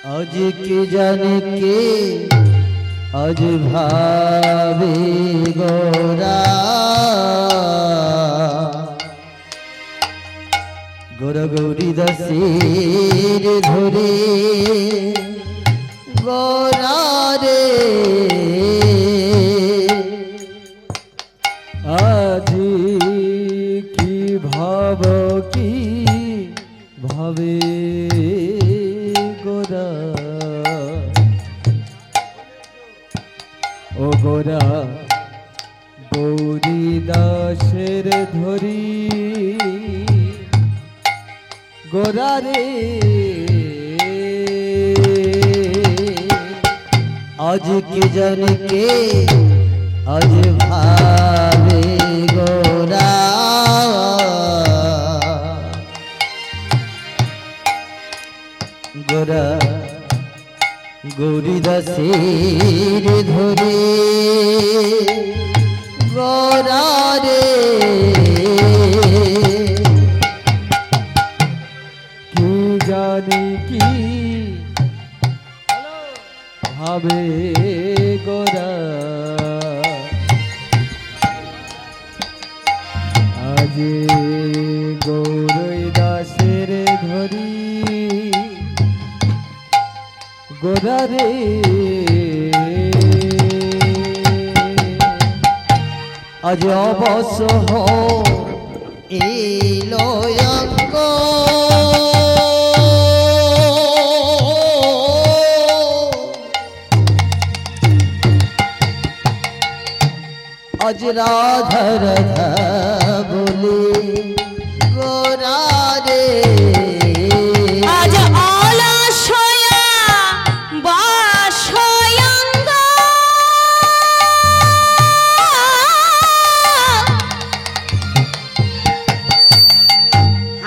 आज के जाने के आज भावे गोरा गोरा गौरी दासेर धरे गोरा रे आज की भाव की भावे गोरा ओ गोरा गौरी दासेर धरी गोरा रे आज के जन के आज भावे गोरा गोरा गौरी दासेर धरे गोरा रे की जानी की भावे गोरा आज गौरी दासेर धरी गोरा रे आज अवश्य हो एलो अंग आज राधा राधा बोले गोरा रे आज अलसया बासयांग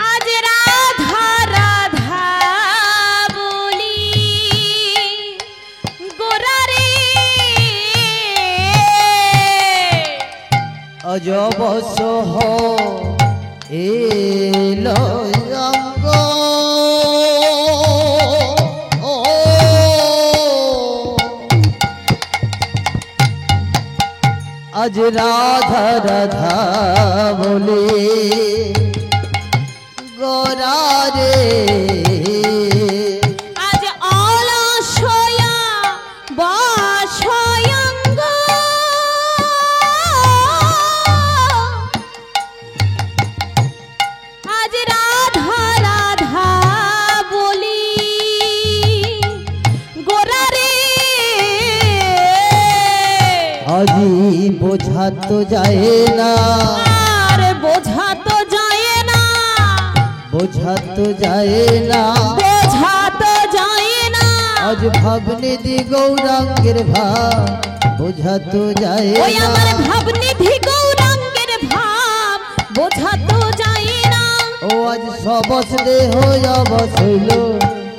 आज राधा राधा बोली गोरा रे आज अवश्य हो एलो अंग आज राधा राधा बोले गोरा रे आज अलसया बासयांग आज राधा राधा बोली गोरा रे আজি বোঝা তো যায় না আর বোঝা তো যায় না বোঝা তো যায় না বোঝা তো যায় না আজ ভাবনিধি গৌরাঙ্গের ভাব বোঝা তো যায় ওই না আমার ভাবনিধি গৌরাঙ্গের ভাব বোঝা তো যায় না ও আজ সবস দেহ অবস হইল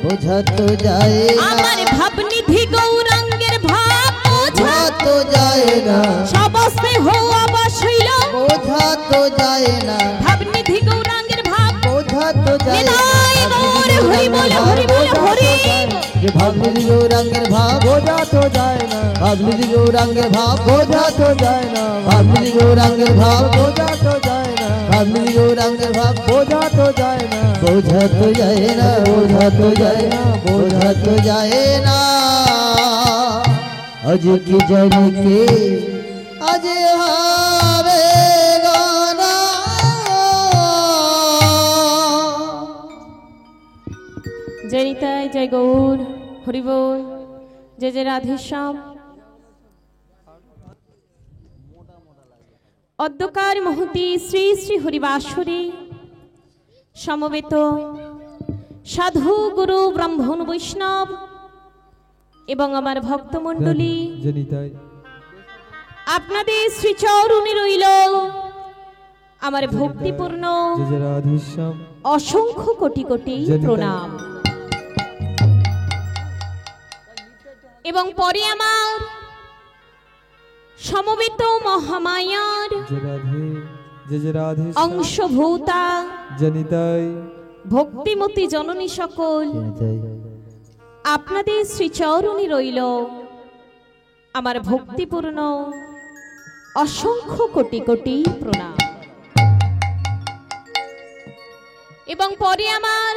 বোঝা তো যায় না আমার ভাবনিধি গৌরাঙ্গের ভাব বোঝা তো যায় না সবস্তে হওয়া বসইল বোঝা তো যায় না ভাবনিধি গৌরাঙ্গের ভাব বোঝা তো যায় না নিতাই গৌর হরি বল হরি বল হরি যে ভাবনিধি গৌরাঙ্গের ভাব বোঝা তো যায় না ভাবনিধি গৌরাঙ্গের ভাব বোঝা তো যায় না ভাবনিধি গৌরাঙ্গের ভাব বোঝা তো যায় না ভাবনিধি গৌরাঙ্গের ভাব বোঝা তো যায় না বোঝা তো যায় না বোঝা তো যায় না বোঝা তো যায় না আজ কি জানি কে আজ হবে গোরা জয় নিতাই জয় গৌর হরি বল জয় জয় রাধেশ্যাম অদ্যকার মহতি শ্রী শ্রী হরিবাসরে সমবেত সাধু গুরু ব্রাহ্মণ বৈষ্ণব এবং আমার ভক্তমণ্ডলী আপনাদের শ্রীচরণে রইল আমার ভক্তিপূর্ণ অসংখ্য কোটি কোটি প্রণাম এবং পরে আমার সমবেত মহামায়ার অংশভূতা জনিতাই ভক্তিমতী জননী সকল আপনাদের শ্রীচরণে রইল আমার ভক্তিপূর্ণ অসংখ্য কোটি কোটি প্রণাম। এবং পরে আমার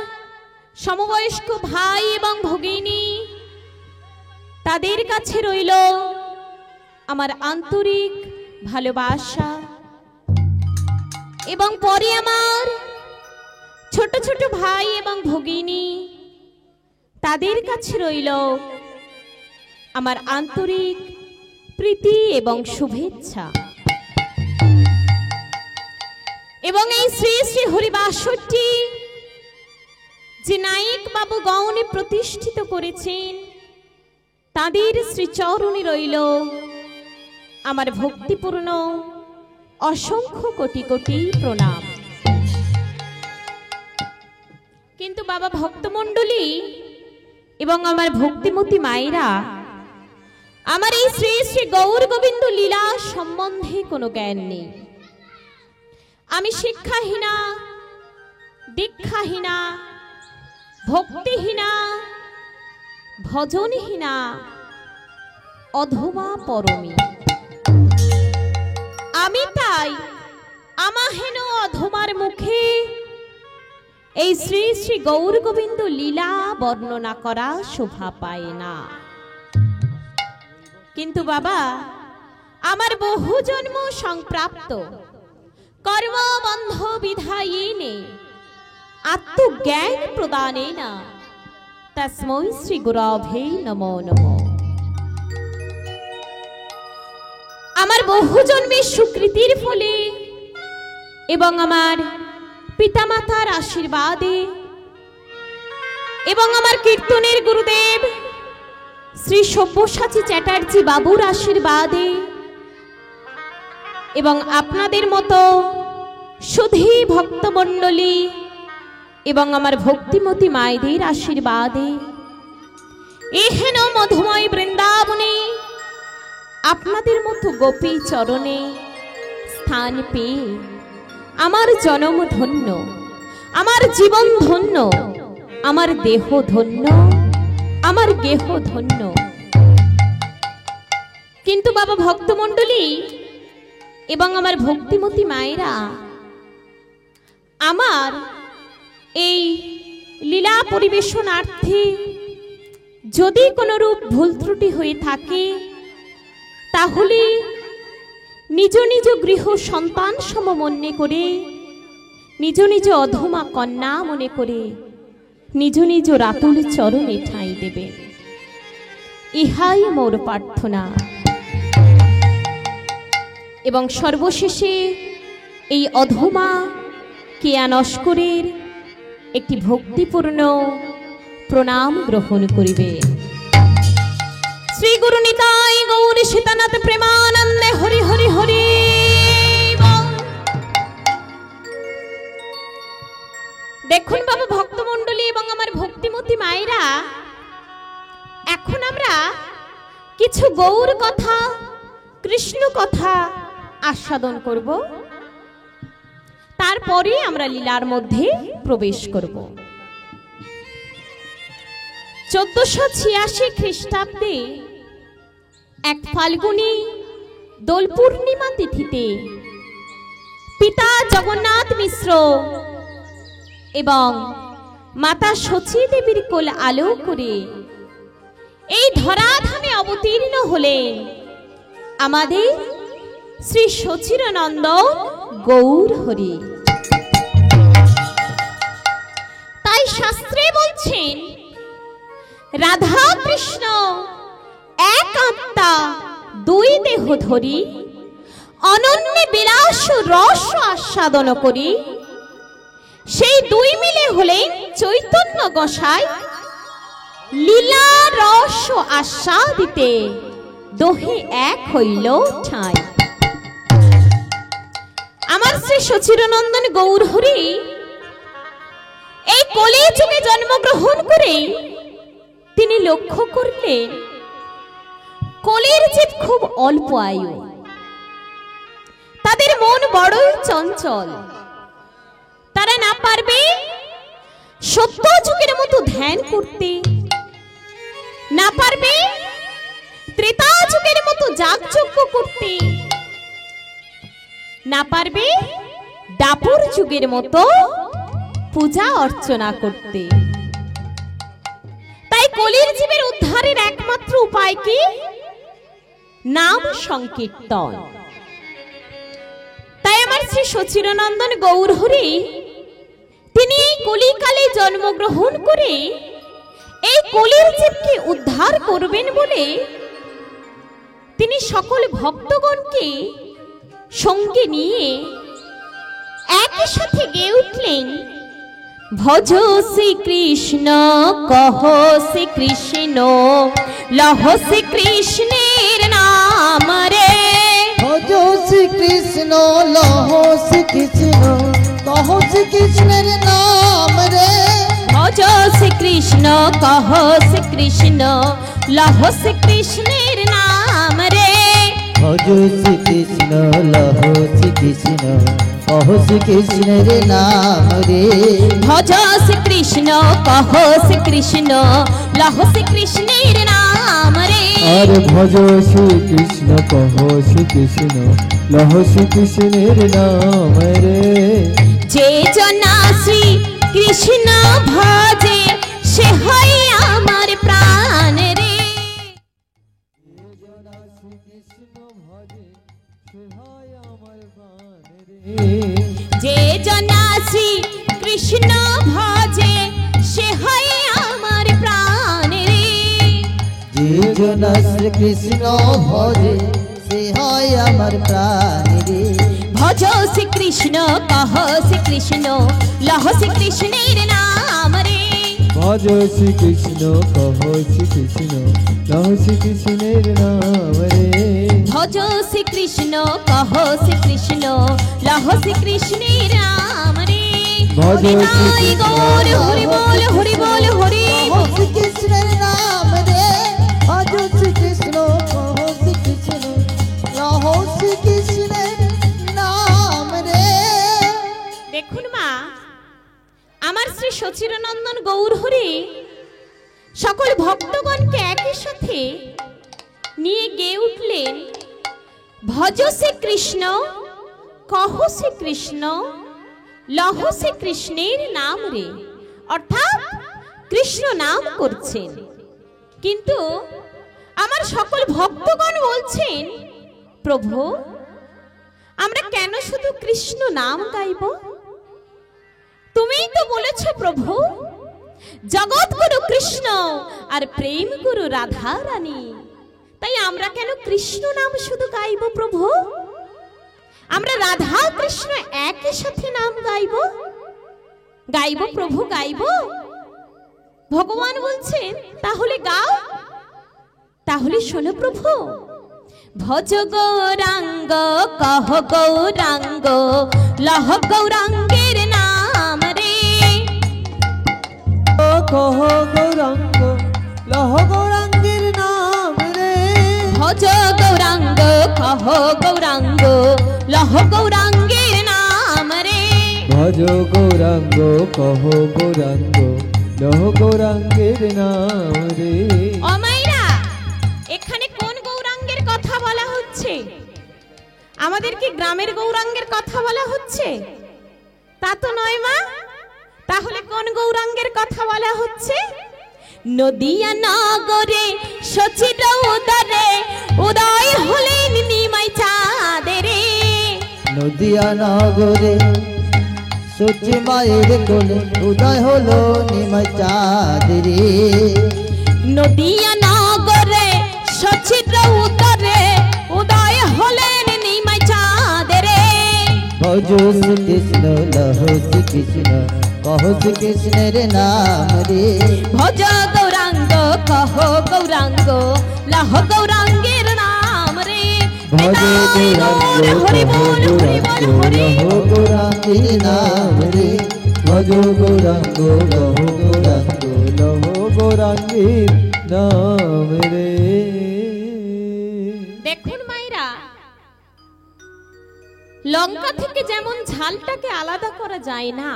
সমবয়স্ক ভাই এবং ভগিনী, তাদের কাছে রইল আমার আন্তরিক ভালোবাসা। এবং পরে আমার ছোট ছোট ভাই এবং ভগিনী, তাদের কাছে রইল আমার আন্তরিক প্রীতি এবং শুভেচ্ছা। এবং এই শ্রী শ্রী হরিবাসরটি যে নায়ক বাবু গৌণে প্রতিষ্ঠিত করেছেন, তাদের শ্রীচরণে রইল আমার ভক্তিপূর্ণ অসংখ্য কোটি কোটি প্রণাম। কিন্তু বাবা ভক্তমণ্ডলী এবং আমার ভক্তিমতী মায়েরা, আমার এই শ্রী শ্রী গৌর গোবিন্দ লীলা সম্বন্ধে কোনো জ্ঞান নেই। আমি শিক্ষাহীনা, দীক্ষাহীনা, ভক্তিহীনা, ভজনহীনা, অধমা পরমী। আমি তাই আমাহেন অধমার মুখে এই শ্রী শ্রী গৌর গোবিন্দ লীলা বর্ণনা করা শোভা পায় না। কিন্তু বাবা, আমার বহু জন্ম সংপ্রাপ্ত কর্মবন্ধ বিধায়িনে আত্মজ্ঞান প্রদানে না তস্मै শ্রী গুরবে নমো নমঃ। আমার বহু জন্মের সুকৃতির ফলে এবং আমার পিতামাতার আশীর্বাদে এবং আমার কীর্তনের গুরুদেব শ্রী সব্যসাচী চ্যাটার্জি বাবুর আশীর্বাদে এবং আপনাদের মতো সুধী ভক্তমণ্ডলী এবং আমার ভক্তিমতী মায়েদের আশীর্বাদে এহেন মধুময় বৃন্দাবনে আপনাদের মতো গোপী চরণে স্থান পেয়ে আমার জনম ধন্য, আমার জীবন ধন্য, আমার দেহ ধন্য, আমার গেহ ধন্য। কিন্তু বাবা ভক্তমণ্ডলী এবং আমার ভক্তিমতী মায়েরা, আমার এই লীলা পরিবেশনার্থে যদি কোনো রূপ ভুল ত্রুটি হয়ে থাকে, তাহলে নিজ নিজ গৃহ সন্তান সম মনে করে, নিজ নিজ অধমা কন্যা মনে করে নিজ নিজ রাতুল চরণে ঠাঁই দেবে। ইহাই মোর প্রার্থনা। এবং সর্বশেষে এই অধমা কেয়া নস্করের একটি ভক্তিপূর্ণ প্রণাম গ্রহণ করিবে। শ্রী গুরু নিতাই গৌর সীতানাথ প্রেমানন্দে হরি হরি হরি। দেখুন বাবা ভক্তমণ্ডলী এবং আমার ভক্তিমতী মায়েরা, এখন আমরা কিছু গৌর কথা, কৃষ্ণ কথা আস্বাদন করব, তারপরে আমরা লীলার মধ্যে প্রবেশ করব। 1486 খ্রিস্টাব্দে এক ফাল্গুনী দোল পূর্ণিমা তিথিতে পিতা জগন্নাথ মিশ্র এবং মাতা শচী দেবীর কোল আলো করে এই ধরাধামে অবতীর্ণ হলেন আমাদের শ্রী শচীর নন্দন গৌর হরি। তাই শাস্ত্রে বলছেন, রাধা কৃষ্ণ এক আত্মা দুই দেহ ধরি, অনন্য বিলাস রস আস্বাদন করি, সেই দুই মিলে হলেন চৈতন্য গোসাই, লীলা রস আস্বাদিতে দোহে এক হইল ঠাঁই। আমার শ্রী শচীরনন্দন গৌর হরি এই কলি যুগে জন্মগ্রহণ করে তিনি লক্ষ্য করলেন কলির জীব খুব অল্প আয়ু, তাদের মন বড়ই চঞ্চল, তারা না পারবে সত্য যুগের মতো ধ্যান করতে, না পারবে ত্রেতা যুগের মতো যাগযজ্ঞ করতে, না পারবে দাপর যুগের মতো পূজা অর্চনা করতে। তাই কলির জীবের উদ্ধারের একমাত্র উপায় কি? নাম সংকীর্তন। তাই আমার শ্রী সচিরানন্দন গৌরহরি তিনি এই কলিকালে জন্মগ্রহণ করে এই কলির জীবকে উদ্ধার করবেন বলে তিনি সকল ভক্তগণকে সঙ্গে নিয়ে একই সাথে গেয়ে উঠলেন, ভজ শ্রীকৃষ্ণ কহ শ্রীকৃষ্ণ লহ শ্রীকৃষ্ণের নাম রে। ভজ শ্রীকৃষ্ণ লহ শ্রীকৃষ্ণ কহ শ্রীকৃষ্ণের নাম রে। ভজ শ্রীকৃষ্ণ কহ শ্রীকৃষ্ণ লহ শ্রীকৃষ্ণের নাম রে। ভজ শ্রীকৃষ্ণ লহ শ্রীকৃষ্ণ কহ শ্রীকৃষ্ণের নাম রে। ভজ শ্রীকৃষ্ণ কহ শ্রীকৃষ্ণ লহ শ্রীকৃষ্ণের নাম রে। আর ভজ শ্রীকৃষ্ণ কহ শ্রীকৃষ্ণ লহ শ্রীকৃষ্ণের নাম রে। যে জনা শ্রী কৃষ্ণ ভজে সে হয় আমার প্রাণ রে। যে জনা শ্রী কৃষ্ণ ভজে সে হয় আমার প্রাণ রে। যে জন শ্রীকৃষ্ণ ভজে সে হয় আমার প্রাণ রে। ভজ শ্রীকৃষ্ণ কহ শ্রীকৃষ্ণ লহ শ্রীকৃষ্ণের নাম রে। ভজ শ্রীকৃষ্ণ কহ শ্রীকৃষ্ণ লহ শ্রীকৃষ্ণের নাম রে। ভজ শ্রীকৃষ্ণ কহ শ্রীকৃষ্ণ লহ শ্রীকৃষ্ণের নাম রে। ভজ নিতাই গৌর হরি বল হরি বল হরি কহ শ্রীকৃষ্ণের নাম রে। ভজ শ্রীকৃষ্ণ কহ শ্রীকৃষ্ণ লহ শ্রীকৃষ্ণের নাম রে। দেখুন মা, আমার শ্রী সচিরানন্দন গৌরহরি সকল ভক্তগণকে একই সাথে নিয়ে গেয়ে উঠলেন, ভজ শ্রীকৃষ্ণ কহ শ্রীকৃষ্ণ লহ শ্রীকৃষ্ণের নাম রে। অর্থাৎ কৃষ্ণ নাম করছেন, কিন্তু আমার সকল ভক্তগণ বলছেন, প্রভু আমরা কেন শুধু কৃষ্ণ নাম গাইব? তুমিই তো বলেছ প্রভু, জগৎ গুরু কৃষ্ণ আর প্রেম গুরু রাধা রানী। তাই আমরা কেন কৃষ্ণ নাম শুধু গাইব প্রভু? আমরা রাধা কৃষ্ণ একই সাথে নাম গাইব, গাইব প্রভু গাইব। ভগবান বলছেন তাহলে গাও। তাহলে শোনো প্রভু, ভজ গৌরাঙ্গ কহ গৌরাঙ্গ লহ গৌরাঙ্গের নাম রে। কহ গৌরাঙ্গ লহ গৌরাঙ্গের নাম রে। ভজ গৌরাঙ্গ কহ গৌরাঙ্গ লহ গৌরাঙ্গের নাম রে। ভজ গৌরাঙ্গ কহ গৌরাঙ্গ লহ গৌরাঙ্গের নাম রে। অমাইরা, এখানে কোন গৌরাঙ্গের কথা বলা হচ্ছে? আমাদের কি গ্রামের গৌরাঙ্গের কথা বলা হচ্ছে? তা তো নয় মা। তাহলে কোন গৌরাঙ্গের কথা বলা হচ্ছে? নদিয়া নগরে সচির উদরে উদয় হলেন নিমাই চাঁদরে। নদিয়া নগরে সচি মায়ের কোলে উদয় হলো নিমাই চাঁদ রে। নদিয়া নগরে সচির উদরে উদয় হলেন নিমাই চাঁদরে। ভজ শ্রীকৃষ্ণ লহ শ্রীকৃষ্ণ কহ শ্রীকৃষ্ণের নাম রে। ভজ গৌরাঙ্গ কহ গৌরাঙ্গ লহ গৌরাঙ্গের নাম রে। ভজ গৌরাঙ্গ হরি কহ বল হরি বল গৌরাঙ্গ হরি। লহ গৌরাঙ্গের নাম রে। ভজ গৌরাঙ্গ কহ গৌরাঙ্গ লহ গৌরাঙ্গের নাম রে। দেখুন মায়েরা, লঙ্কা থেকে যেমন ঝালটাকে আলাদা করা যায় না,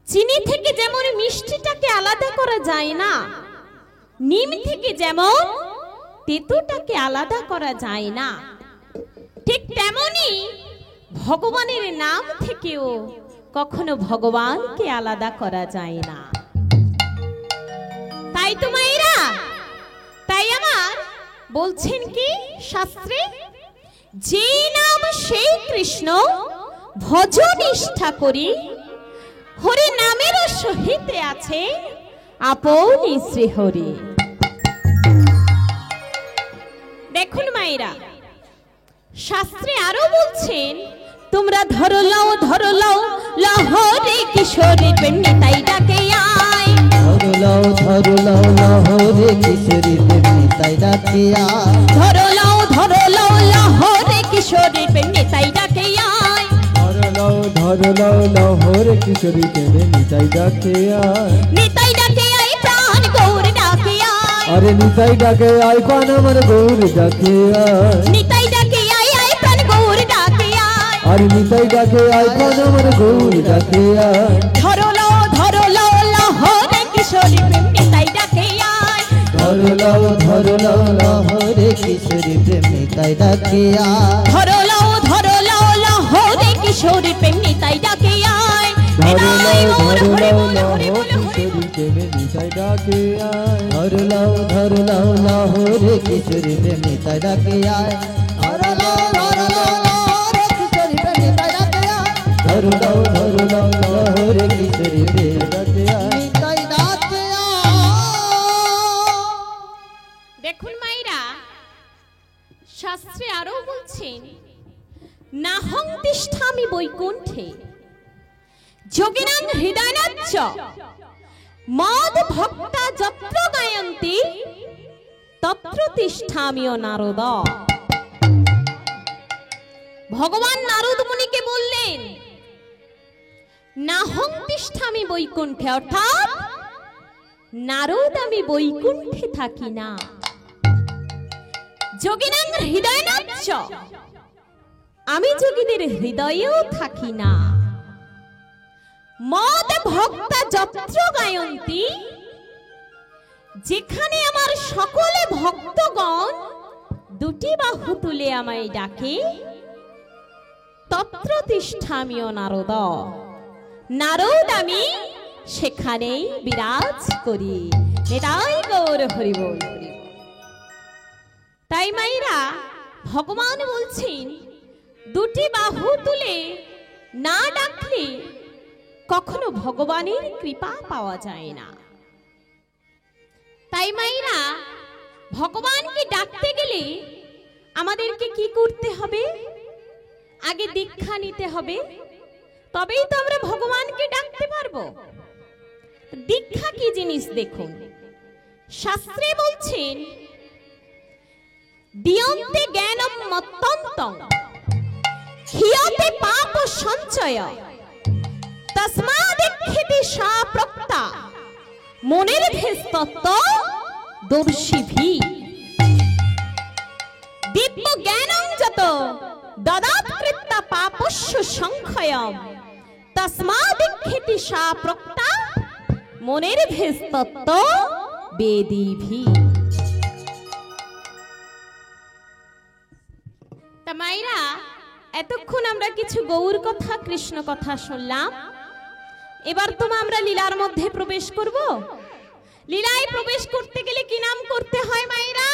চিনি থেকে যেমন মিষ্টিটাকে আলাদা করা যায় না, নিম থেকে যেমন তেঁতুটাকে আলাদা করা যায় না, ঠিক তেমনি ভগবানের নাম থেকেও কখনো ভগবানকে আলাদা করা যায় না। তাই তো মায়েরা, তাই আমার বলছেন কি শাস্ত্রে, যে নাম সেই কৃষ্ণ ভজ নিষ্ঠা করি, হরি নামের সহিতে আছে আপনি শ্রীহরি। দেখুন মায়েরা, শাস্ত্রে আরো বলছেন, তোমরা ধরো লাও লহরে কিশোরী পেন্নি তাই ডাকে আয়। ধরো লাও লহরে কিশোরী পেন্নি তাই ডাকে আয়। ধরো লাও লহরে কিশোরী পেন্নি তাই ডাকে আয়। ধরো লাও লহরে কিশোরী পেন্নি তাই ডাকে আয়। নিতাই ডাকে আয় প্রাণ গৌর ডাকে আয়। আরে নিতাই ডাকে আয় প্রাণ আমার গৌর ডাকে আয়। নিতাই ডাকে আয় প্রাণ গৌর ডাকে আয়। আরে নিতাই ডাকে আয় প্রাণ আমার গৌর ডাকে আয়। ধরো লাও লহরে কিশোরী পেন্নি তাই ডাকে আয়। ধরো লাও লহরে কিশোরী পেন্নি তাই ডাকে আয়। ধরো লাও লহরে কিশোরী পেন্নি তাই ডাকে আয়। ধরো লাও হরি বল, কিশোরী পেন্নি তাই ডাকে আয়। ধরো লাও লহরে কিশোরী পেন্নি তাই ডাকে আয়। ধরো লাও লহরে কিশোরী পেন্নি তাই ডাকে আয়। ধরো লাও লহরে কিশোরী পেন্নি ডাকে আয়। তাই ডাকে আয়। দেখুন মাইরা, শাস্ত্রে আরো বলছেন, নাহং তিষ্ঠামি বৈকুণ্ঠে যোগিনাং হৃদয়নাচ্চ মদ ভক্তা যত্র গায়ন্তি তত্র তিষ্ঠামিও নারদ। ভগবান নারদ মুনিকে বললেন, নাহং তিষ্ঠামি বৈকুণ্ঠে, অর্থাৎ নারদ আমি বৈকুণ্ঠে থাকি না। যোগিনাং হৃদয়নাচ্চ, আমি যোগীদের হৃদয়েও থাকি না। মদ ভক্তা যত্র গায়ন্তি, যেখানে আমার সকলে ভক্তগণ দুটি বাহু তুলে আমায় ডাকে, তত্র তিষ্ঠামিও নারদ, নারদ আমি সেখানেই বিরাজ করি। এটাই গৌর হরি বল। তাই মাইরা, ভগবান বলছেন, দুটি বাহু তুলে না ডাকলে কখনো ভগবানের কৃপা পাওয়া যায় না। তাই মাইরা, ভগবানকে ডাকতে গেলে আমাদেরকে কি করতে হবে? আগে দীক্ষা নিতে হবে, তবেই তো আমরা ভগবানকে ডাকতে পারবো। দীক্ষা কি জিনিস দেখুন, শাস্ত্রে বলছেন, দিয়ন্তে জ্ঞানম মত্তন্তং হিয়তে পাপ সঞ্চয় তস্মাদিক্ষেতি সা প্রক্তা মনের ভেস্তত্ব দর্শিভি। দিব্য জ্ঞানং যত দদাৎকৃত্য পাপস্য সংক্ষয়ম তস্মাদিক্ষেতি সা প্রক্তা মনের ভেস্তত্ব বেদিভি। তা মাইরা, এতক্ষণ আমরা কিছু গৌর কথা, কৃষ্ণ কথা শুনলাম। এবার তো আমরা লীলার মধ্যে প্রবেশ করব। লীলায় প্রবেশ করতে গেলে কি নাম করতে হয় মাইরা?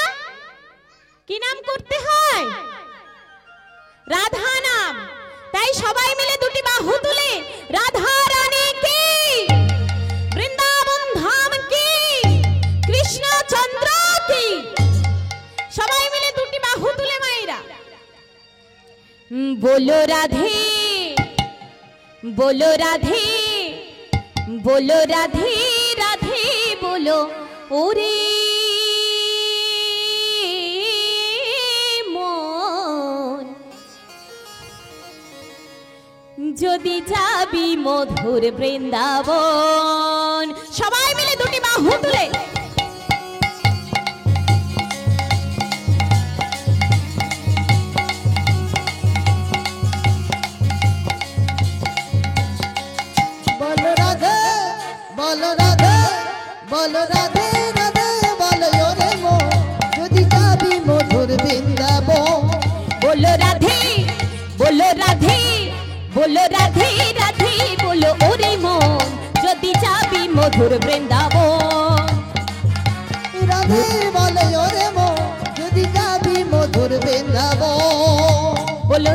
কি নাম করতে হয়? রাধা নাম। তাই সবাই মিলে দুটি বাহু তুলে রাধা রানী কি, বৃন্দাবন ধাম কি, কৃষ্ণ চন্দ্র কি, সবাই মিলে দুটি বাহু তুলে মাইরা बोलो राधे बोलो राधे बोलो राधे राधे बोलो ओरे मन যদি যাবি মধুর বৃন্দাবন। সবাই মিলে দুটি বাহু তুলে बोलो राधे बोलो राधे बोलो राधे राधे बोलो বলো রাধে বলো রাধে রাধে বলো ওরে মন যদি যাবি মধুর বৃন্দাবন রাধে বলে ওরে মো যদি যাবি মধুর বৃন্দাবন বলো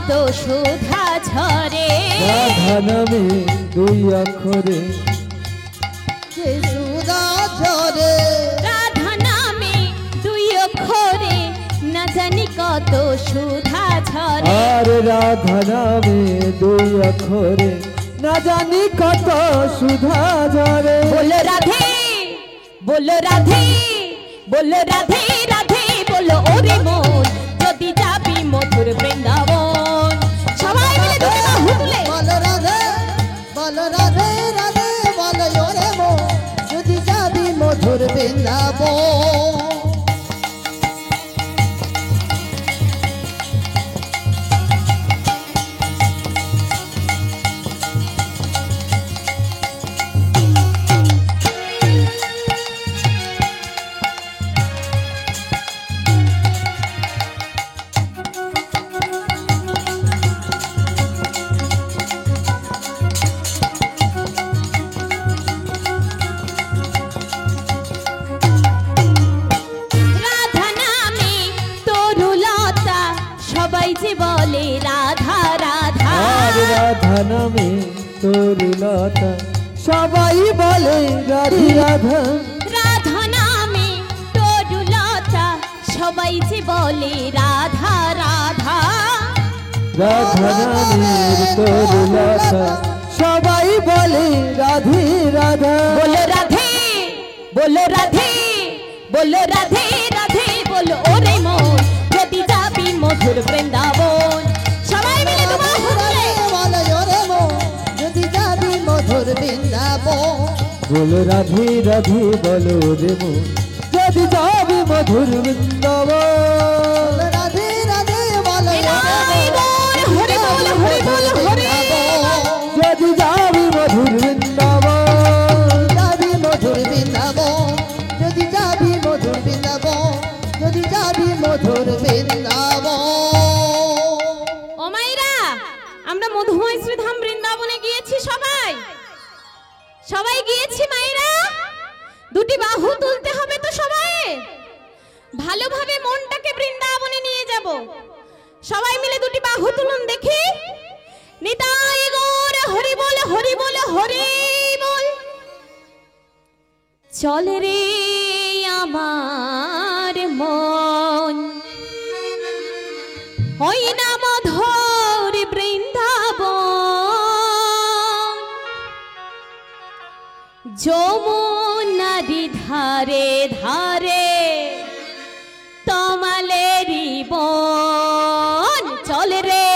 তো সুধা ঝরে রাধা নামে দুই অক্ষরে যে সুধা ঝরে রাধা নামে দুই অক্ষরে না জানি কত সুধা ঝরে আর রাধা নামে দুই অক্ষরে না জানি কত সুধা ঝরে বলো রাধে বলো রাধে বলো রাধে রাধে বলো ওরে মন যদি যাবি মধুর বৃন্দাবন সবাই মিলে দুটো বাহু তুলে বলো রাধে রাধে বলো ওরে মো যদি যাবি মধুর বৃন্দাবন বলে রাধা রাধা রাধা নামে তোর লতা সবাই বলে রাধি রাধা রাধা নামে তোর লতা সবাই যে বলে রাধা রাধা রাধা নামে তোর লতা সবাই বলে রাধি রাধা বলো রাধে বলো রাধে বলো রাধে রাধে বলো ওরে মন যদি যাবি মধুর বৃন্দাবন সবাই মিলে তোমার হুলে বলো ওরে মো যদি যাবি মধুর বৃন্দাবন বলো রাধি রাধি বলো রে মো যদি যাবি মধুর বৃন্দাবন রাধে রাধে বলো হরি বল হরি বল হরি যদি যাবি মধুর বৃন্দাবন যাবি মধুর বৃন্দাবন যদি যাবি মধুর বৃন্দাবন যদি যাবি মধুর বৃন্দাবন ও মাইরা আমরা মধুময় শ্রীধাম বৃন্দাবনে গিয়েছি সবাই সবাই গিয়েছি মাইরা দুটি বাহু তুলতে হবে তো সবাই ভালোভাবে মনটাকে বৃন্দাবনে নিয়ে যাব সবাই মিলে দুটি বাহু তুলুন দেখি নিতাই গৌর হরি বল হরি বল হরি বল চলে রে আমার মন ওই না মধুর বৃন্দাবন যমুনারি ধারে ধারে তমালেরি বন চলে রে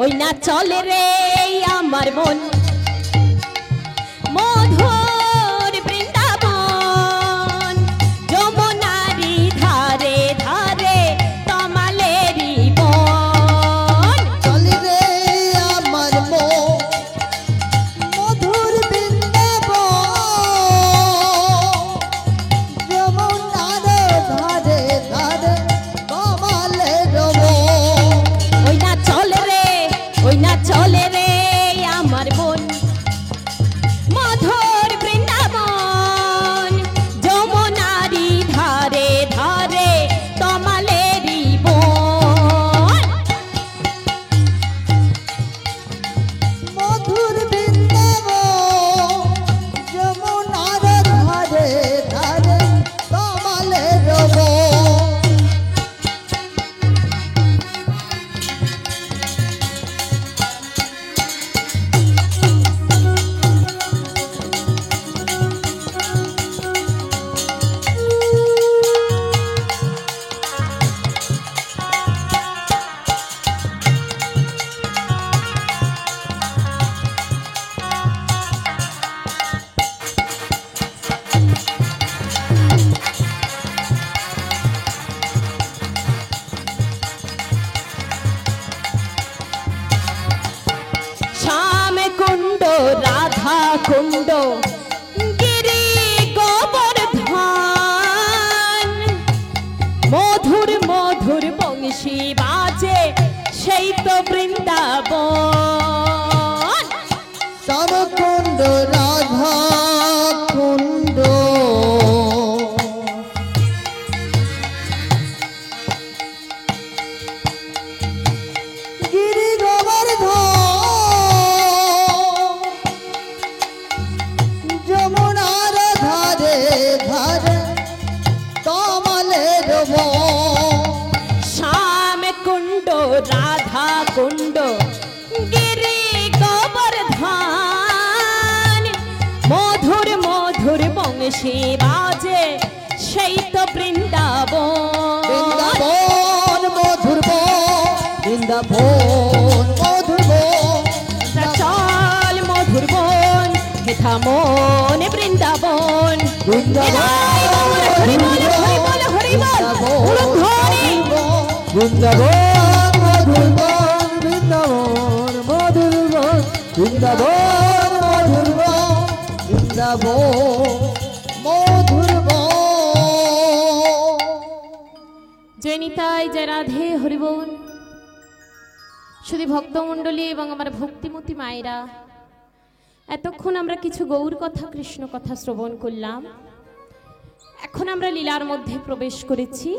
ওই না চলে রে আমার মন মধুর বৃন্দাবন যমুনারি ধারে ধারে তমালেরি বন চলে রে আমার মন মধুর বৃন্দাবন যমুনার ধারে ধারে কমলের বন ওই না চলে রে ওই না চলে রে আমার মন মধুর বৃন্দাবন যমুনারি ধারে ধারে তমালেরি বন মধুর বৃন্দাবন যমুনার ধারে ধারে কমলের বন কুণ্ড গিরি গোবর্ধন মধুর মধুর বংশী বাজে সেই তো বৃন্দাবন শ্যামকুণ্ড রাধা কুণ্ড গিরি গোবর্ধন যমুনার ধারে ধারে কমলের বন শ্যাম কুণ্ড রাধা কুণ্ড গিরি গোবর্ধন মধুর মধুর বংশী বাজে সেই তো বৃন্দাবন বৃন্দাবন মধুর বন বৃন্দাবন মধুর বন চল মধুর বন হেথা মন বৃন্দাবন বৃন্দাবন মধুর বন বৃন্দাবন মধুর বন বৃন্দাবন মধুর বন বৃন্দাবন মধুর বন। জয় নিতাই জয় রাধে হরিবোল। শুধু ভক্তমণ্ডলী এবং আমার ভক্তিমতী মায়েরা, এতক্ষণ আমরা কিছু গৌর কথা কৃষ্ণ কথা শ্রবণ করলাম। এখন আমরা লীলার মধ্যে প্রবেশ করেছি।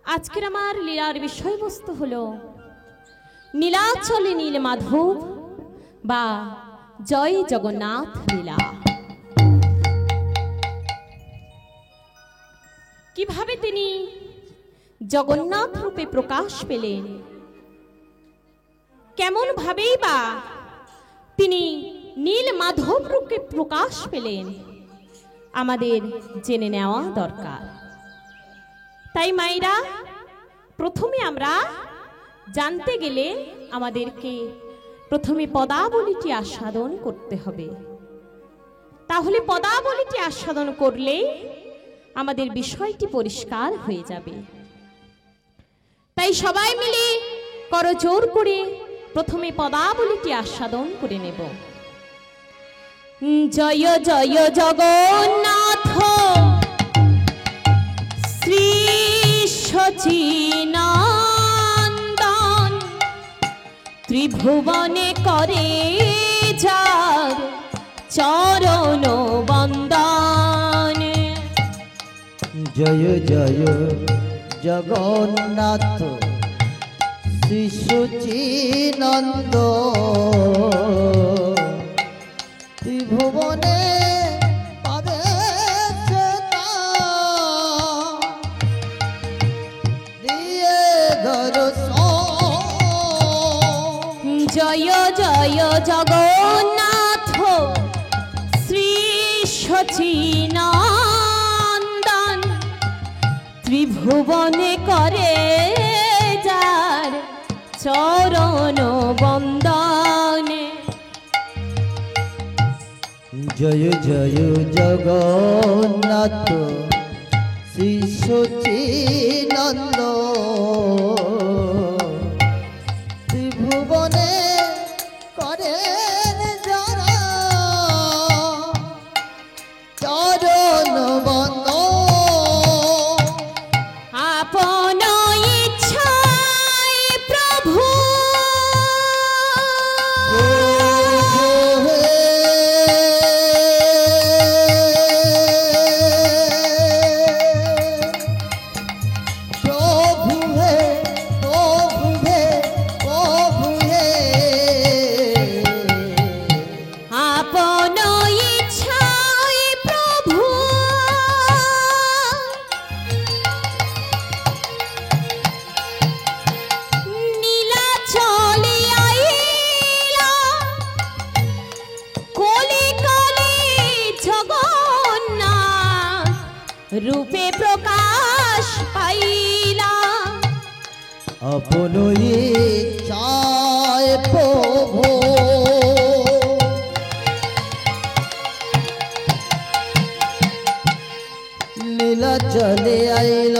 আজকের আমার লীলার বিষয়বস্তু হলো নীলাচলে নীল মাধব বা জয় জগন্নাথ লীলা। কিভাবে তিনি জগন্নাথ রূপে প্রকাশ পেলেন, কেমন ভাবেই বা তিনি নীল মাধব রূপে প্রকাশ পেলেন, আমাদের জেনে নেওয়া দরকার। তাই মায়েরা, প্রথমে আমরা জানতে গেলে আমাদেরকে প্রথমে পদাবলীটি আস্বাদন করতে হবে। তাহলে পদাবলীটি আস্বাদন করলে আমাদের বিষয়টি পরিষ্কার হয়ে যাবে। তাই সবাই মিলে করজোর করে প্রথমে পদাবলীটি আস্বাদন করে নেব। জয় জয় জগন্নাথ শ্রী সচিনন্দন ত্রিভুবনে করে যার চরণ বন্দন। জয় জয় জগন্নাথ শ্রী সচিনন্দ ত্রিভুবনে পাবে দিয়ে দর্শন। জয় জয় জগন্নাথ শ্রী সচিনন্দন ত্রিভুবনে করে যার চরণ বন্দন। জয় জয় জগন্নাথ শ্রী সচিনন্দ ত্রিভুবনে করেন যারা চরণ বন্দন। আপন ইচ্ছায় প্রভু আপন ইচ্ছায় প্রভু নীলাচলে আইলা কোলে কোলে জগন্নাথ রূপে প্রকাশ পাইলা। আপন ইচ্ছায় প্রভু নীলাচলে আইল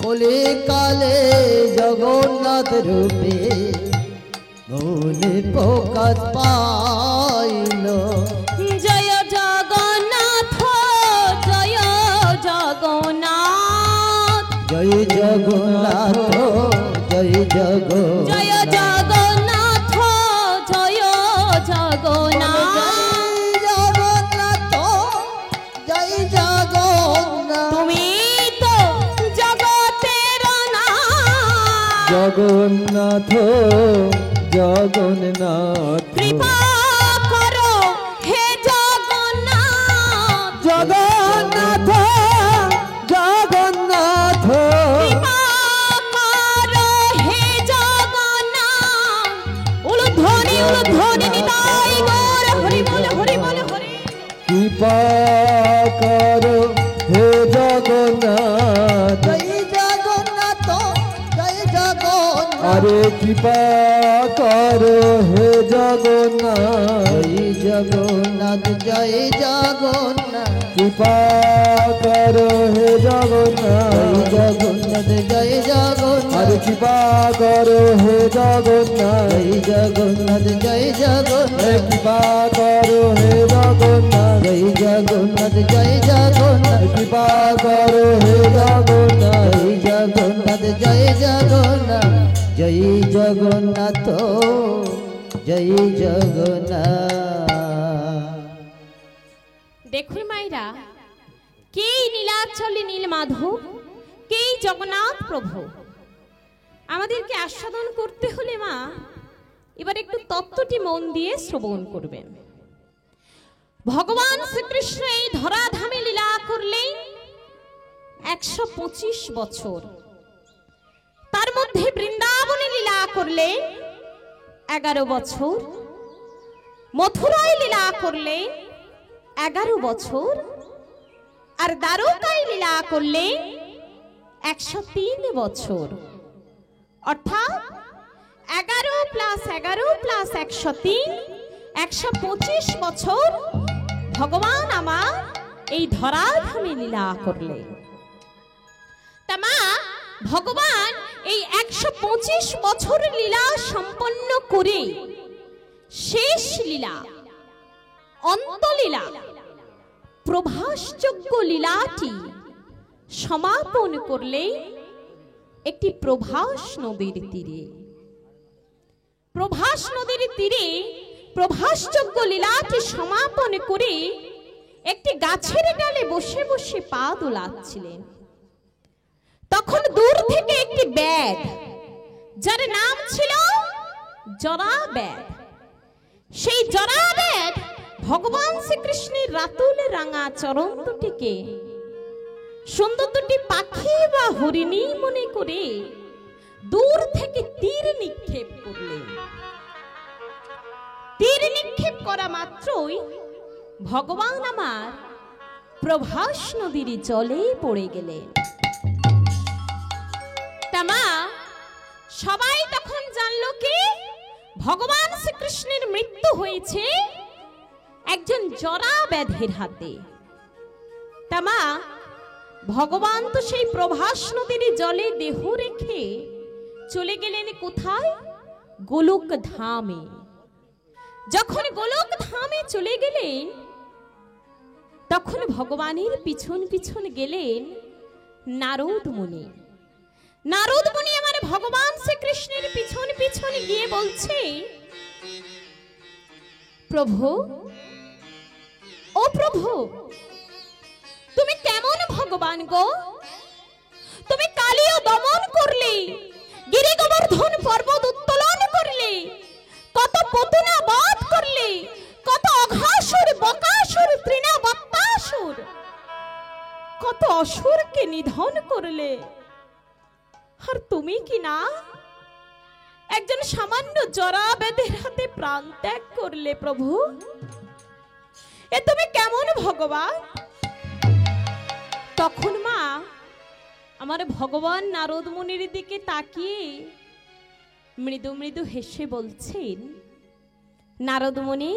কলি কালে জগন্নাথ জগন্নাথ রূপে মনে প্রকাশ পাইল। জয় জগন্নাথ, জয় জগন্নাথ, জয় জগন্নাথ, জয় জগন্নাথ, জয় জগন্নাথ, জয় জগন্নাথ। জয় জগন্নাথ, তুমি তো জগতের নাথ। জগন্নাথ, জগন্নাথ, কৃপা করো হে জগন্নাথ, জগন্নাথ, জগন্নাথ, কৃপা করো হে জগন্নাথ। উলুধ্বনি উলুধ্বনি নিতাই গৌর হরি বল হরি বল হরি। কৃপা করো হে জগন্নাথ, জয় জগন্নাথ, জয় জগন্নাথ, আরে কৃপা করো হে জগন্নাথ, জয় জগন্নাথ, জয় জগন্নাথ, কৃপা করো হে জগন্নাথ, জয় জগন্নাথ, জয় জগন্নাথ, আরে কৃপা করো হে জগন্নাথ, জয় জগন্নাথ, জয় জগন্নাথ, কৃপা করো হে জগন্নাথ, জয় জগন্নাথ, জয় জগন্নাথ, কৃপা করো হে জগন্নাথ, জয় জগন্নাথ, জয় জগন্নাথ, জয় জগন্নাথ, জয় জগন্নাথ। দেখুন মায়েরা, কে নীলাচলে নীল মাধব, কে জগন্নাথ প্রভু। আমাদেরকে আস্বাদন করতে হলে মা এবার একটু তত্ত্বটি মন দিয়ে শ্রবণ করবেন। ভগবান শ্রীকৃষ্ণ এই ধরাধামে লীলা করলেন 125 বছর। তার মধ্যে বৃন্দাবনে লীলা করলেন 11 বছর, মথুরায় লীলা করলেন 11 বছর, আর দ্বারকায় লীলা করলেন 103 বছর। অর্থাৎ 11 + 11 + 103 125 বছর ভগবান আমার এই ধরাধামে লীলা করলেন। তা মা, ভগবান এই 125 বছর লীলা সম্পন্ন করে শেষ লীলা, অন্তলীলা, প্রভাসযোগ্য লীলাটি সমাপন করলে একটি প্রভাস নদীর তীরে। প্রভাস নদীর তীরে প্রভাসযোগ্য লীলাটি সমাপন করে একটি গাছের ডালে বসে বসে পা দোলাচ্ছিলেন। তখন দূর থেকে একটি ব্যাধ, যার নাম ছিল জরাব্যাধ, সেই জরাব্যাধ ভগবান শ্রীকৃষ্ণের রাতুল রাঙা চরণ দুটিকে সুন্দর দুটি পাখি বা হরিণী মনে করে দূর থেকে তীর নিক্ষেপ করলেন। তীর নিক্ষেপ করা মাত্রই ভগবান আমার প্রভাস নদীর জলে পড়ে গেলেন। তামা সবাই তখন জানলো কি ভগবান শ্রীকৃষ্ণের মৃত্যু হয়েছে একজন জরাব্যাধের হাতে। তামা ভগবান তো সেই প্রভাস নদীর জলে দেহ রেখে চলে গেলেন কোথায়? গোলক ধামে। যখন গোলক ধামে চলে গেলেন তখন ভগবানের পিছন পিছন গেলেন নারদ মুনি। নারদ মুনি আমার ভগবান শ্রীকৃষ্ণের পিছন পিছন গিয়ে বলছে, প্রভু, ও প্রভু, তুমি কেমন ভগবান গো? তুমি কালিও দমন করলে, গিরি গোবর্ধন পর্বত উত্তোলন করলে, কত পতুনা বধ করলে, কত অঘাসুর, বকাসুর, তৃণবত্তাসুর, কত অসুরকে নিধন করলে। আর তুমি কি না একজন সামান্য জরাব্যাধের হাতে প্রাণ ত্যাগ করলে প্রভু? এ তুমি কেমন ভগবান? তখন মা আমার ভগবান নারদ মুনির দিকে তাকিয়ে মৃদু মৃদু হেসে বলছেন, নারদ মুনি,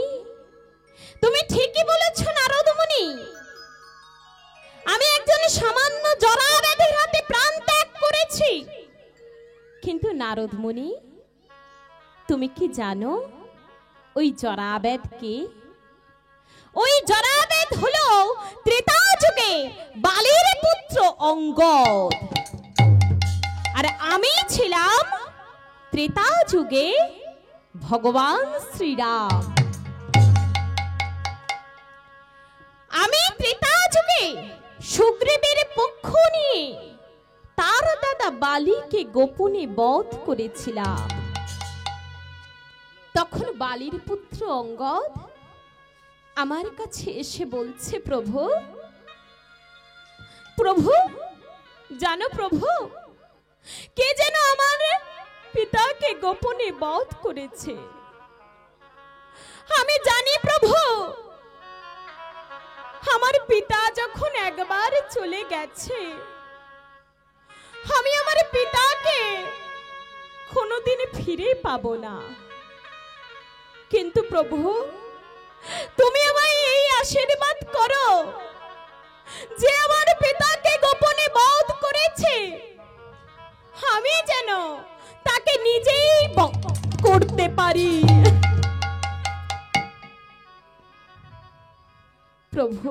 তুমি ঠিকই বলেছ নারদ মুনি, আমি একজন সামান্য জরাব্যাধের হাতে প্রাণ ত্যাগ করেছি, কিন্তু নারদ মুনি, তুমি কি জানো ওই জরাবেদ কে? ওই জরাবেদ হলো ত্রেতা যুগে বালির পুত্র অঙ্গদ, আর আমি ছিলাম ত্রেতা যুগে ভগবান শ্রীরাম। আমি ত্রেতা যুগে সুগ্রীবের পক্ষ নিয়ে তার দাদা বালিকে গোপনে বধ করেছিলাম। তখন বালির পুত্র অঙ্গদ আমার কাছে এসে বলছে, প্রভু প্রভু জানো প্রভু, কে যেন আমার পিতাকে গোপনে বধ করেছে। আমি জানি প্রভু, আমার পিতা যখন একবার চলে গেছে, আমি আমার পিতাকে কোনোদিন ফিরে পাবো না। কিন্তু প্রভু, তুমি আমায় এই আশীর্বাদ করো যে আমার পিতাকে গোপনে বধ করেছে, আমি যেন তাকে নিজেই বধ করতে পারি। প্রভু,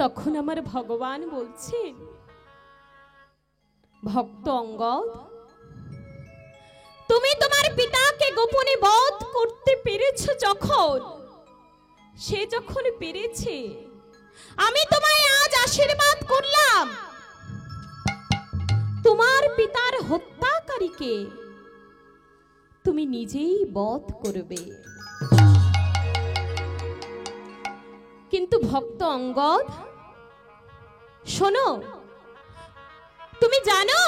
তখন আমার ভগবান বলছেন, ভক্ত অঙ্গদ, তুমি তোমার পিতাকে গোপনে বধ করতে পেরেছো যখন, সে যখন পেরেছে, আমি তোমায় আজ আশীর্বাদ করলাম, তোমার পিতার হত্যাকারীকে তুমি নিজেই বধ করবে। কিন্তু ভক্ত অঙ্গদ শোনো, তুমি জানো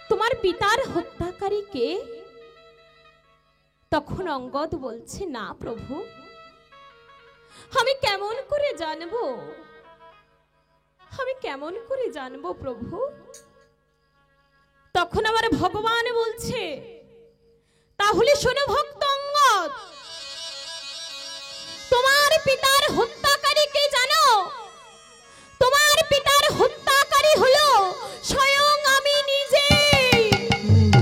তোমার পিতার হত্যাকারী কে? তখন অঙ্গদ বলছে, না প্রভু, আমি কেমন করে জানবো, আমি কেমন করে জানবো প্রভু? তখন আমার ভগবান বলছে, তাহলে শোনো ভক্ত অঙ্গদ, তোমার পিতার হত্যাকারী কে জানো? তোমার পিতার হত্যাকারী হলো স্বয়ং আমি নিজে।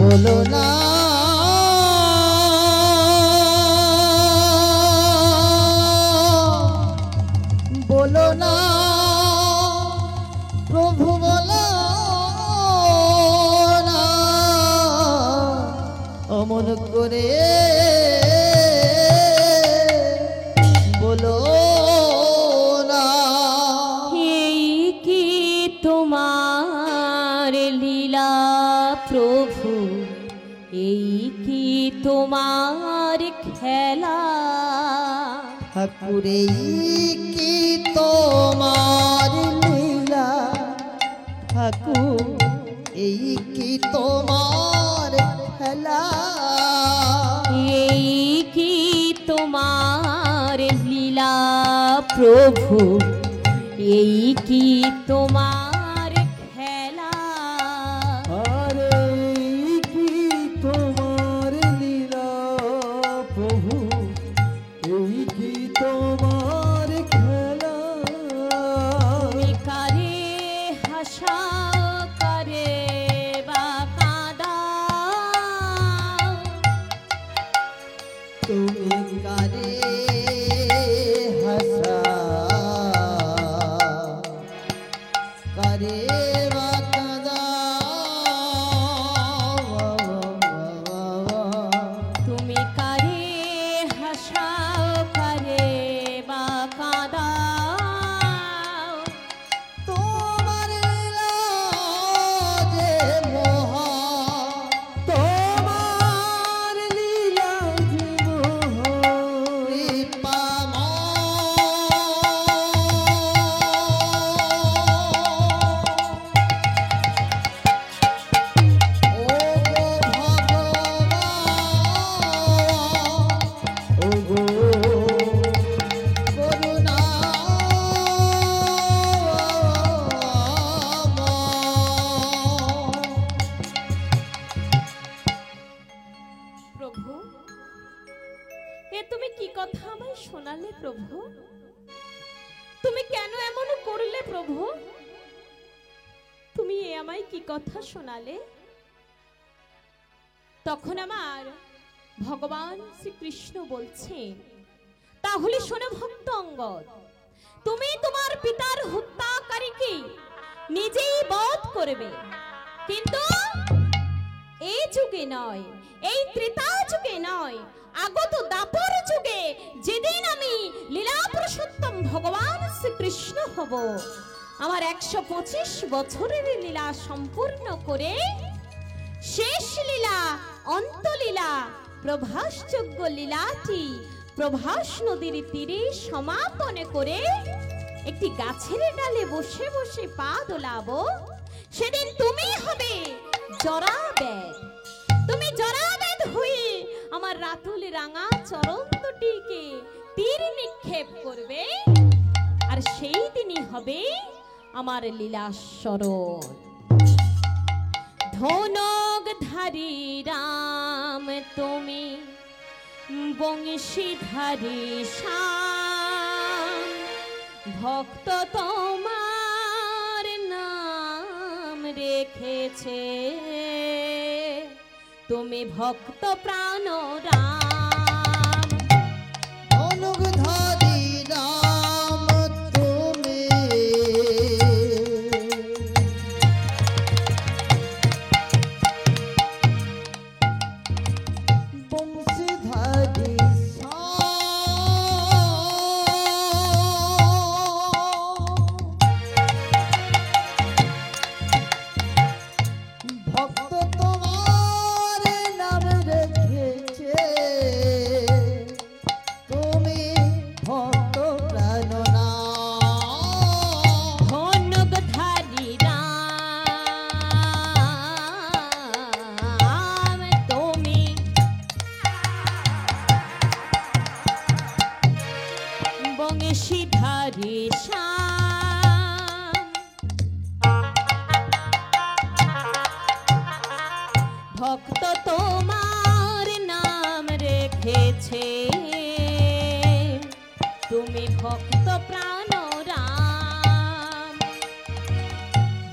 বলো না বলো না প্রভু, বলো না অমন করে বলো না। এই কি তোমার লীলা প্রভু, এই কি তোমার খেলা? ঠাকুর এই কি তোমার লীলা, ঠাকুর এই কি তোমার খেলা? এই কি তোমার লীলা প্রভু, এই কি তোমার খেলা? আরে এই কি তোমার লীলা প্রভু, এই কি তোমার খেলা? তুমি কারে হাসাও, কারে বা কাঁদাও, তুমি কারে হাসা কারে বা কাঁদাও? তুমি কারে হাসাও, কারে বা কাঁদাও, তোমার লীলা যে মহা, তোমার লীলা যে মহা প্রভু, এ তুমি কি কথা আমায় শোনালে প্রভু? তুমি কেন এমন করলে প্রভু? তুমি আমায় কি কথা শোনালে? তখন আমার ভগবান শ্রীকৃষ্ণ বলছেন, তাহলে শোনো ভক্ত অঙ্গদ, তুমি তোমার পিতার হত্যাকারীকে নিজেই বধ করবে, কিন্তু এই যুগে নয়, এই ত্রেতা যুগে নয়, আগত দাপর যুগে, যেদিন আমি লীলা পুরুষোত্তম ভগবান শ্রীকৃষ্ণ হব, আমার 125 বছরের লীলা সম্পূর্ণ করে শেষ লীলা, অন্তলীলা, প্রভাসযোগ্য লীলাটি প্রভাস নদীর তীরে সমাপন করে একটি গাছের ডালে বসে বসে পা দোলাবো। সেদিন তুমি হবে জরাবেদ, তুমি জরাবেদ হয়ে আমার রাতুল রাঙা চরণ দুটিকে তীর নিক্ষেপ করবে, আর সেই দিনই হবে আমার লীলা স্মরণ। ধনকধারী রাম তুমি, বংশীধারী শ্যাম, ভক্ত তোমার নাম রেখেছে, তুমি ভক্ত প্রাণ রাম। ধনকধারী রাম তুমি, বংশীধারী ভক্ত তোমার নাম রেখেছে, তুমি ভক্ত প্রাণনা। ধনকধারী রাম তুমি, বংশীধারী শ্যাম, ভক্ত তোমার নাম রেখেছে, তুমি ভক্ত প্রাণ রাম।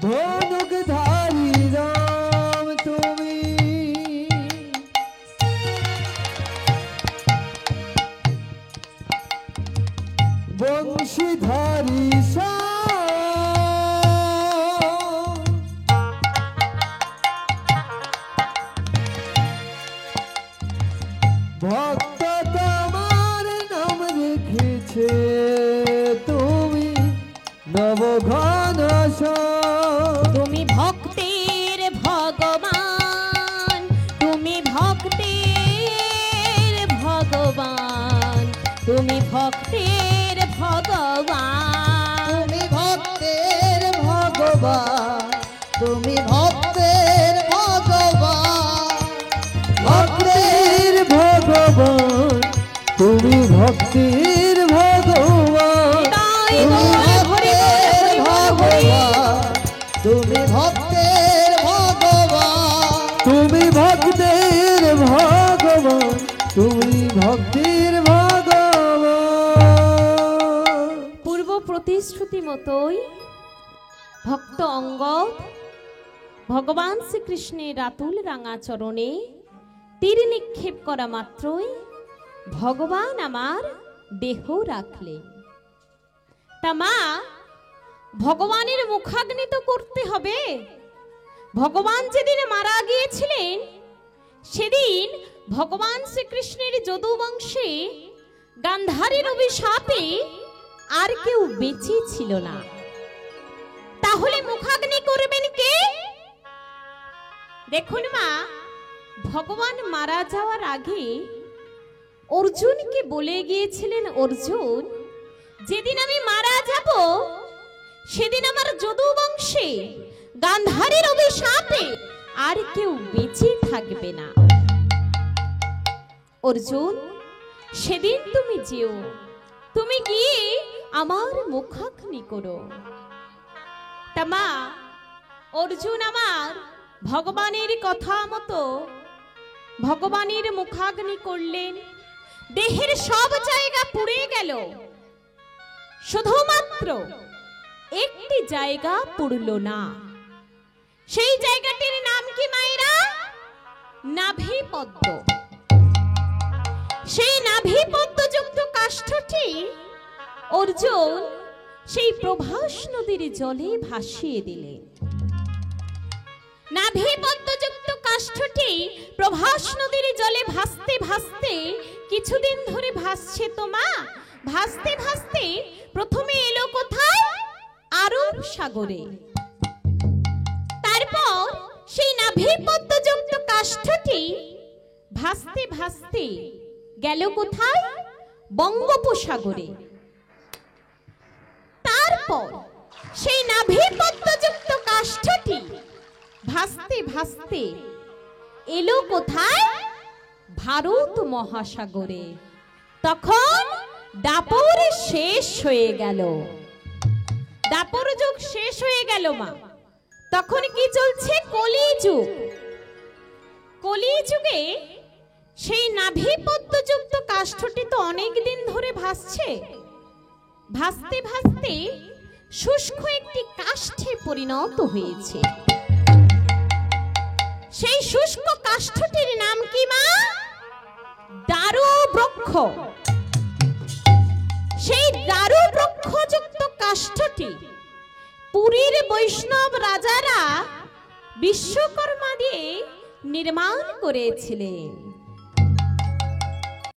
ধনকধারী রাম তুমি, বংশীধারী শ্যাম, ভক্ত তোমার নাম রেখেছে, তুমি নবঘন শ্যাম। তুমি ভক্তের ভগবান, তুমি ভক্তের ভগবান, তুমি ভক্তের ভগবান, তুমি ভক্তের ভগবান, তুমি ভক্তের ভগবান, ভক্তের ভগবান, তুমি ভক্তের ভগবান, তাই তুমি বলে ভক্তের হরি বল, হরি বল, হরি। ভগবান, তুমি ভক্তের ভগবান, তুমি ভক্তের ভগবান, তুমি ভক্তের ভগবান। পূর্ব প্রতিশ্রুতি মতোই ভক্ত অঙ্গদ ভগবান শ্রীকৃষ্ণের রাতুল রাঙা চরণে তীর নিক্ষেপ করা মাত্রই ভগবান আমার দেহ রাখলেন। তা মা, ভগবানের মুখাগ্নি তো করতে হবে। ভগবান যেদিন মারা গিয়েছিলেন সেদিন ভগবান শ্রীকৃষ্ণের যদু বংশে গান্ধারীর অভিশাপে আর কেউ বেঁচে ছিল না। তাহলে মুখাগ্নি করবেন কে? দেখুন মা, ভগবান মারা যাওয়ার আগে অর্জুনকে বলে গিয়েছিলেন, অর্জুন, যেদিন আমি মারা যাব সেদিন আমার যদু বংশে গান্ধারীর অভিশাপে আর কেউ বেঁচে থাকবে না। অর্জুন, সেদিন তুমি যেও, তুমি গিয়ে আমার মুখাগ্নি করো। তা মা, অর্জুন আমার ভগবানের কথা মতো ভগবানের মুখাগ্নি করলেন। দেহের সব জায়গা পুড়ে গেল, শুধুমাত্র একটি জায়গা পুড়ল না, সেই জায়গাটির নাম কি মায়েরা? নাভি পদ্ম। সেই নাভি পদ্মযুক্ত কাষ্ঠটি অর্জুন সেই প্রভাস নদীর জলে ভাসিয়ে দিলেন। নাভি পদ্মযুক্ত কাষ্ঠটি প্রভাস নদীর জলে ভাসতে ভাসতে কিছুদিন ধরে ভাসছে তো মা, ভাসতে ভাসতে প্রথমে এলো কোথায়? আরব সাগরে। তারপর সেই নাভি পদ্মযুক্ত কাষ্ঠটি ভাসতে ভাসতে গেল কোথায়? বঙ্গোপসাগরে। তারপর সেই নাভি পদ্মযুক্ত কাষ্ঠটি ভাসতে ভাসতে এলো কোথায়? ভারত মহাসাগরে। তখন দাপর শেষ হয়ে গেল। দাপর যুগ শেষ হয়ে গেল মা। তখন কি চলছে? কলিযুগ। কলিযুগে সেই নাভি পদ্মযুক্ত কাষ্ঠটি তো অনেক দিন ধরে ভাসছে, ভাসতে ভাসতে শুষ্ক একটি কাষ্ঠে পরিণত হয়েছে। সেই শুষ্ক কাষ্ঠটির নাম কি মা? দারু বৃক্ষ। সেই দারু বৃক্ষযুক্ত কাষ্ঠটি পুরীর বৈষ্ণব রাজারা বিশ্বকর্মা দিয়ে নির্মাণ করেছিলেন।